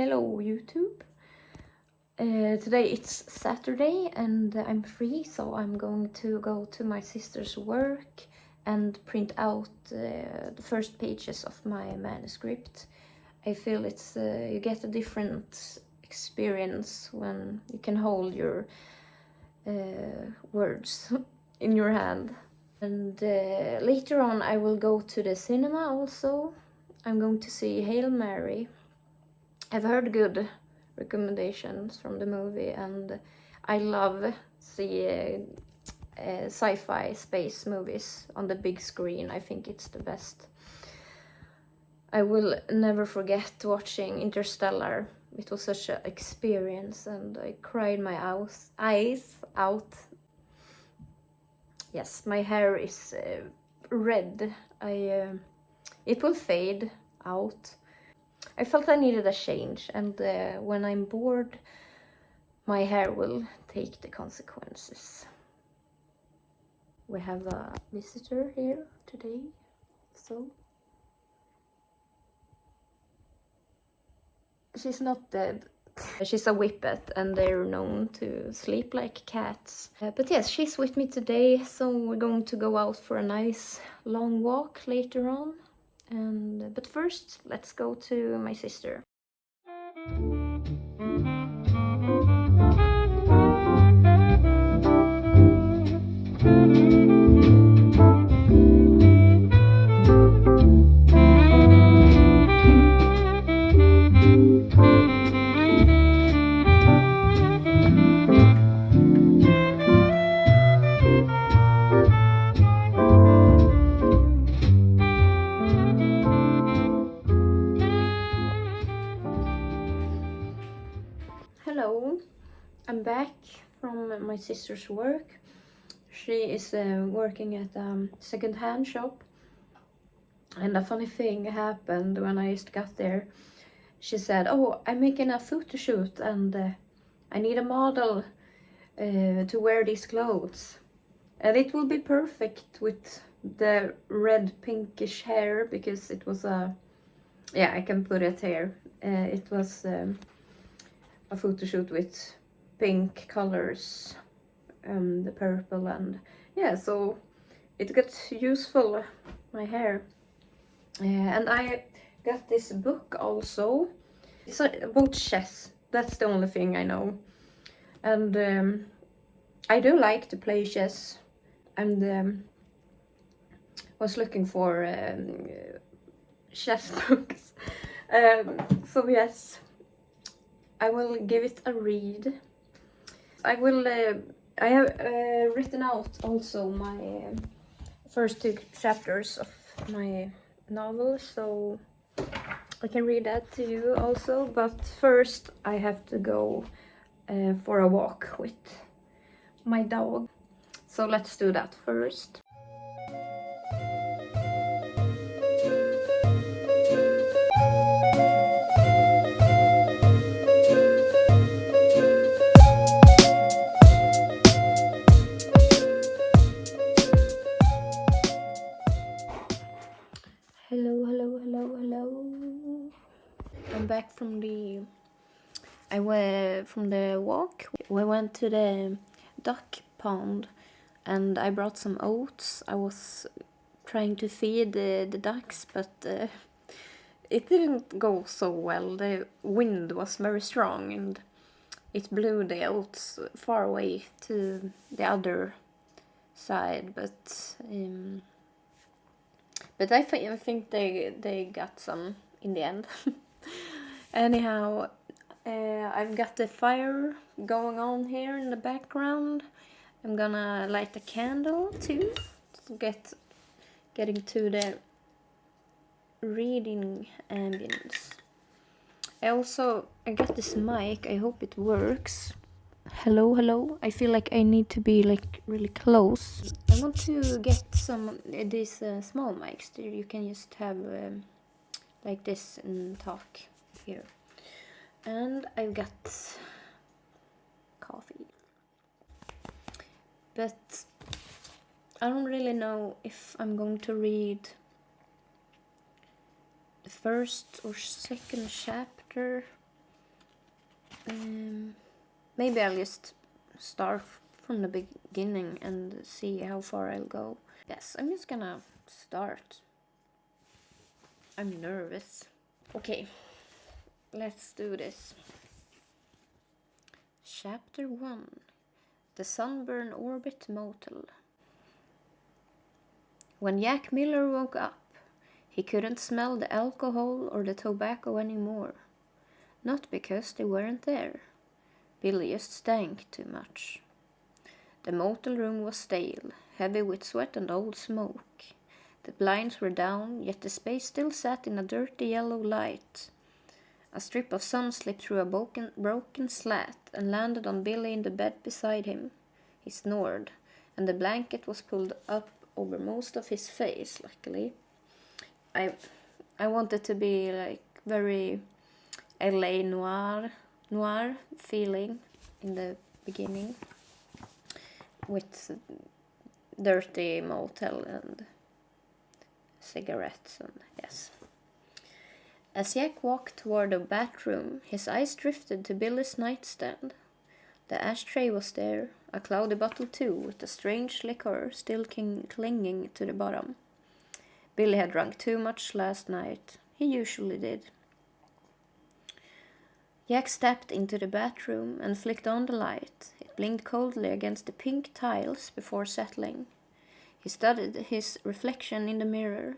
Hello YouTube. Today it's Saturday and I'm free, so I'm going to go to my sister's work and print out the first pages of my manuscript. I feel it's you get a different experience when you can hold your words in your hand. And later on I will go to the cinema also. I'm going to see Hail Mary. I've heard good recommendations from the movie, and I love see sci-fi space movies on the big screen. I think it's the best. I will never forget watching Interstellar. It was such an experience, and I cried my eyes out. Yes, my hair is red. It will fade out. I felt I needed a change, and when I'm bored, my hair will take the consequences. We have a visitor here today, so she's not dead. She's a whippet, and they're known to sleep like cats. But yes, she's with me today, so we're going to go out for a nice long walk later on. But first, let's go to my sister. Hello, I'm back from my sister's work. She is working at a second-hand shop, and a funny thing happened when I just got there. She said, "Oh, I'm making a photo shoot, and I need a model to wear these clothes, and it will be perfect with the red pinkish hair, because it was a I can put it here. It was a photo shoot with pink colors, the purple, and so it got useful, my hair. And I got this book also. It's about chess. That's the only thing I know. And I do like to play chess, and was looking for chess books. So yes, I will give it a read. I have written out also my first 2 chapters of my novel, so I can read that to you also. But first I have to go for a walk with my dog. So let's do that first. Hello. I'm back from the walk. We went to the duck pond, and I brought some oats. I was trying to feed the ducks, but it didn't go so well. The wind was very strong, and it blew the oats far away to the other side. But I think they got some in the end. Anyhow, I've got the fire going on here in the background. I'm gonna light a candle too, to getting to the reading ambience. I got this mic. I hope it works. Hello. I feel like I need to be like really close. I want to get some these small mics that you can just have like this and talk here. And I've got coffee. But I don't really know if I'm going to read the first or second chapter. Maybe I'll just start from the beginning and see how far I'll go. Yes, I'm just gonna start. I'm nervous. Okay, let's do this. Chapter 1. The Sunburn Orbit Motel. When Jack Miller woke up, he couldn't smell the alcohol or the tobacco anymore. Not because they weren't there. Billy just stank too much. The motel room was stale, heavy with sweat and old smoke. The blinds were down, yet the space still sat in a dirty yellow light. A strip of sun slipped through a broken slat and landed on Billy in the bed beside him. He snored, and the blanket was pulled up over most of his face, luckily. I wanted to be like very LA noir feeling in the beginning, with dirty motel and cigarettes, and yes. As Jack walked toward the bathroom, his eyes drifted to Billy's nightstand. The ashtray was there, a cloudy bottle too, with a strange liquor still clinging to the bottom. Billy had drunk too much last night. He usually did. Jack stepped into the bathroom and flicked on the light. It blinked coldly against the pink tiles before settling. He studied his reflection in the mirror.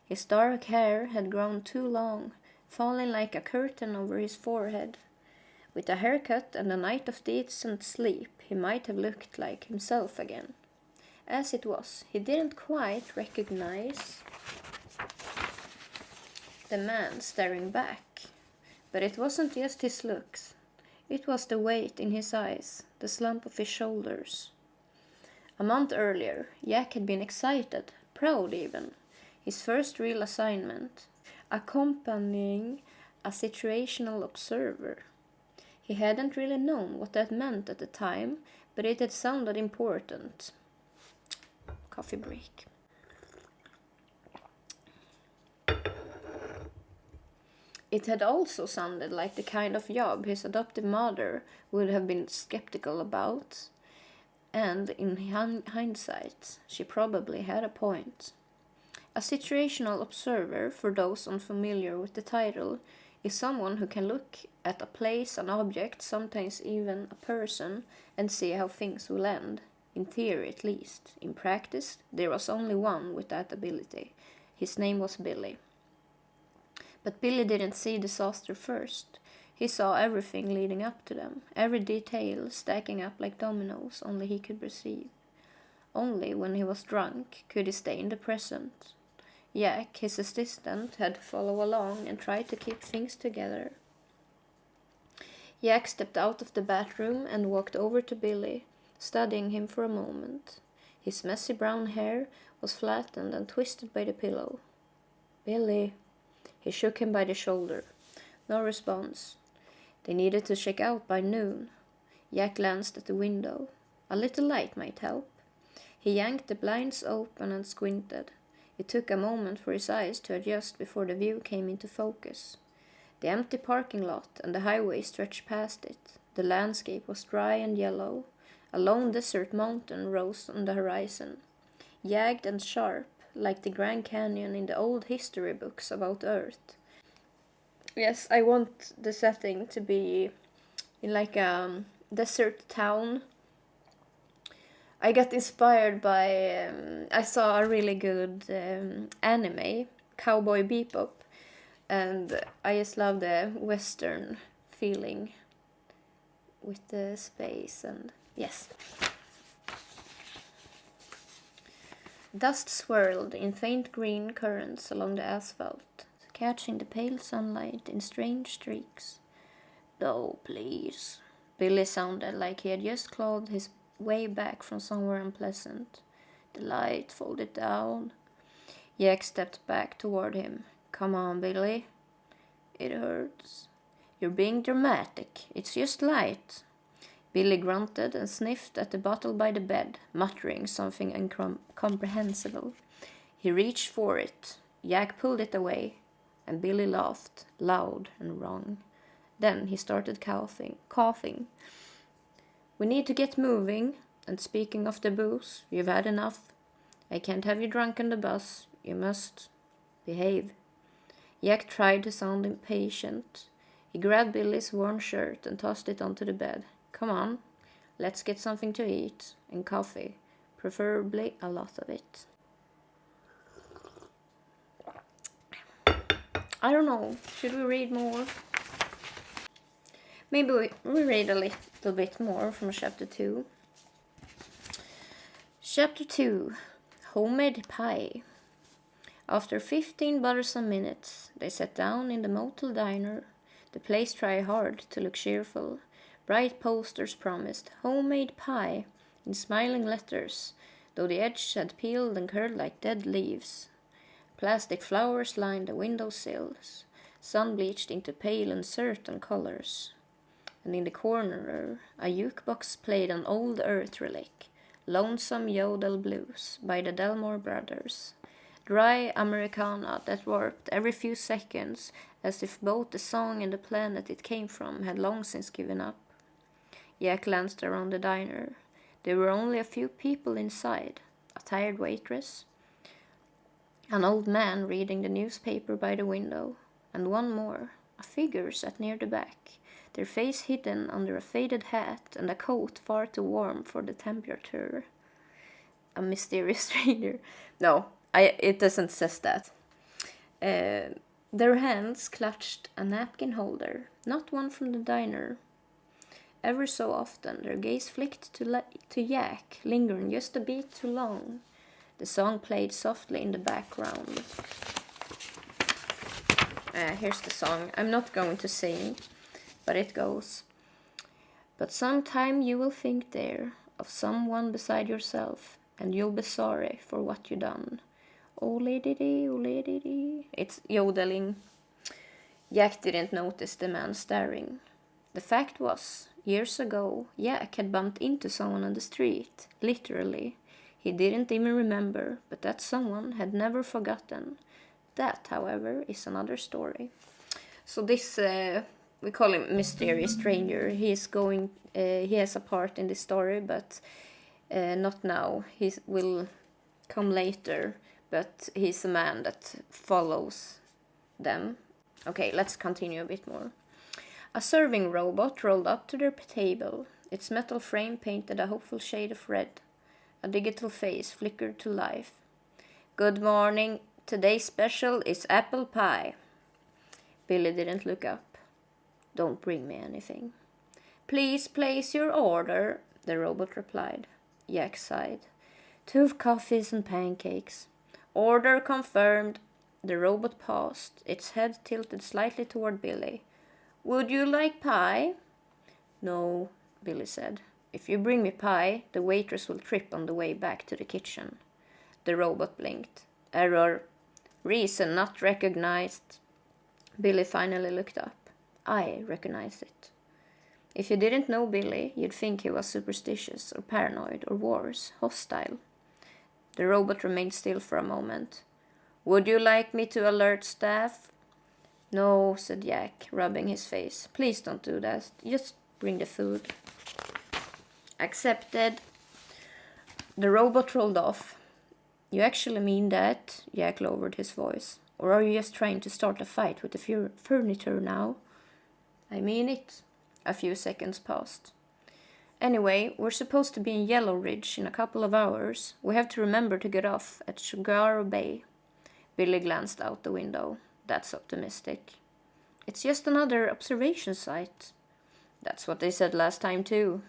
His dark hair had grown too long, falling like a curtain over his forehead. With a haircut and a night of decent sleep, he might have looked like himself again. As it was, he didn't quite recognize the man staring back. But it wasn't just his looks. It was the weight in his eyes, the slump of his shoulders. A month earlier, Jack had been excited, proud even. His first real assignment, accompanying a situational observer. He hadn't really known what that meant at the time, but it had sounded important. Coffee break. It had also sounded like the kind of job his adoptive mother would have been skeptical about, and in hindsight, she probably had a point. A situational observer, for those unfamiliar with the title, is someone who can look at a place, an object, sometimes even a person, and see how things will end. In theory, at least. In practice, there was only one with that ability. His name was Billy. But Billy didn't see disaster first. He saw everything leading up to them, every detail stacking up like dominoes only he could perceive. Only when he was drunk could he stay in the present. Jack, his assistant, had to follow along and try to keep things together. Jack stepped out of the bathroom and walked over to Billy, studying him for a moment. His messy brown hair was flattened and twisted by the pillow. "Billy." He shook him by the shoulder. No response. They needed to check out by noon. Jack glanced at the window. A little light might help. He yanked the blinds open and squinted. It took a moment for his eyes to adjust before the view came into focus. The empty parking lot and the highway stretched past it. The landscape was dry and yellow. A lone desert mountain rose on the horizon, jagged and sharp, like the Grand Canyon in the old history books about Earth. Yes, I want the setting to be in like a desert town. I got inspired by, I saw a really good anime, Cowboy Bebop, and I just love the western feeling with the space and yes. Dust swirled in faint green currents along the asphalt, catching the pale sunlight in strange streaks. "No, please." Billy sounded like he had just clawed his way back from somewhere unpleasant. The light folded down. Jack stepped back toward him. "Come on, Billy." "It hurts." "You're being dramatic. It's just light." Billy grunted and sniffed at the bottle by the bed, muttering something incomprehensible. He reached for it. Jack pulled it away, and Billy laughed, loud and wrong. Then he started coughing. We need to get moving. And speaking of the booze, you've had enough. I can't have you drunk on the bus. You must behave. Jack tried to sound impatient. He grabbed Billy's worn shirt and tossed it onto the bed. Come on, let's get something to eat and coffee, preferably a lot of it. I don't know, should we read more? Maybe we read a little bit more from chapter 2. Chapter 2, Homemade Pie. After 15 bothersome minutes, they sat down in the motel diner. The place tried hard to look cheerful. Bright posters promised homemade pie in smiling letters, though the edges had peeled and curled like dead leaves. Plastic flowers lined the windowsills, sun bleached into pale uncertain colors. And in the corner, a jukebox played an old earth relic, Lonesome Yodel Blues by the Delmore Brothers. Dry Americana that warped every few seconds, as if both the song and the planet it came from had long since given up. Jack glanced around the diner. There were only a few people inside, a tired waitress, an old man reading the newspaper by the window, and one more, a figure sat near the back, their face hidden under a faded hat and a coat far too warm for the temperature. A mysterious stranger. No, it doesn't say that. Their hands clutched a napkin holder, not one from the diner. Ever so often, their gaze flicked to Jack, lingering just a bit too long. The song played softly in the background. Here's the song. I'm not going to sing, but it goes. But sometime you will think there of someone beside yourself, and you'll be sorry for what you done. Oh lady, oh lady. It's yodeling. Jack didn't notice the man staring. The fact was, years ago, Jack had bumped into someone on the street, literally. He didn't even remember, but that someone had never forgotten. That, however, is another story. So this, we call him Mysterious Stranger. He has a part in this story, but not now. He will come later, but he's a man that follows them. Okay, let's continue a bit more. A serving robot rolled up to their table. Its metal frame painted a hopeful shade of red. A digital face flickered to life. Good morning. Today's special is apple pie. Billy didn't look up. Don't bring me anything. Please place your order, the robot replied. Jack sighed. 2 coffees and pancakes. Order confirmed. The robot paused, its head tilted slightly toward Billy. Would you like pie? No, Billy said. If you bring me pie, the waitress will trip on the way back to the kitchen. The robot blinked. Error. Reason not recognized. Billy finally looked up. I recognized it. If you didn't know Billy, you'd think he was superstitious or paranoid or worse, hostile. The robot remained still for a moment. Would you like me to alert staff? No, said Jack, rubbing his face. Please don't do that. Just bring the food. Accepted. The robot rolled off. You actually mean that? Jack lowered his voice. Or are you just trying to start a fight with the furniture now? I mean it. A few seconds passed. Anyway, we're supposed to be in Yellow Ridge in a couple of hours. We have to remember to get off at Sugar Bay. Billy glanced out the window. That's optimistic. It's just another observation site. That's what they said last time too.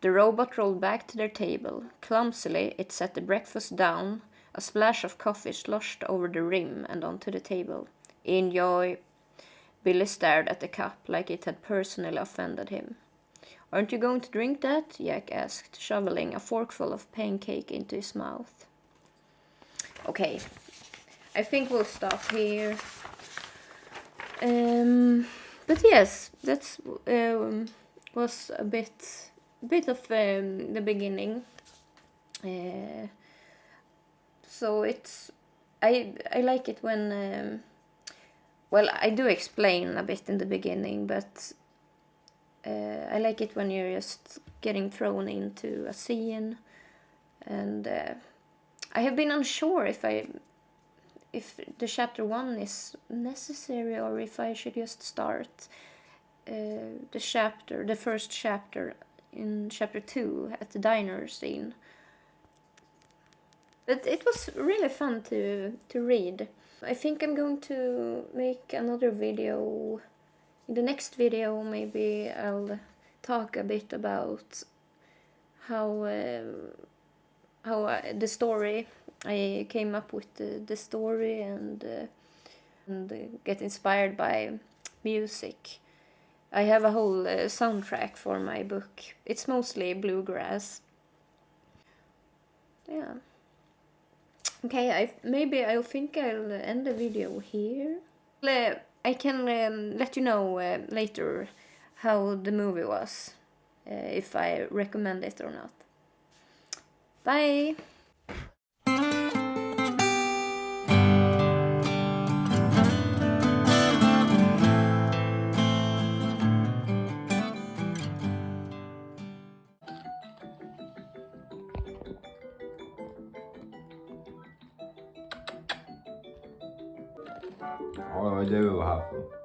The robot rolled back to their table. Clumsily, it set the breakfast down. A splash of coffee sloshed over the rim and onto the table. Enjoy. Billy stared at the cup like it had personally offended him. Aren't you going to drink that? Jack asked, shoveling a forkful of pancake into his mouth. Okay, I think we'll stop here. But yes, that was a bit of the beginning. So it's I like it when Well, I do explain a bit in the beginning, but I like it when you're just getting thrown into a scene, and I have been unsure if the chapter 1 is necessary or if I should just start the first chapter in chapter 2 at the diner scene. But it was really fun to read. I think I'm going to make another video. In the next video, maybe I'll talk a bit about how the story, I came up with the story and get inspired by music. I have a whole soundtrack for my book. It's mostly bluegrass. Yeah. Okay, I think I'll end the video here. I can let you know later how the movie was, if I recommend it or not. Bye! Ja, det var det vi var här för.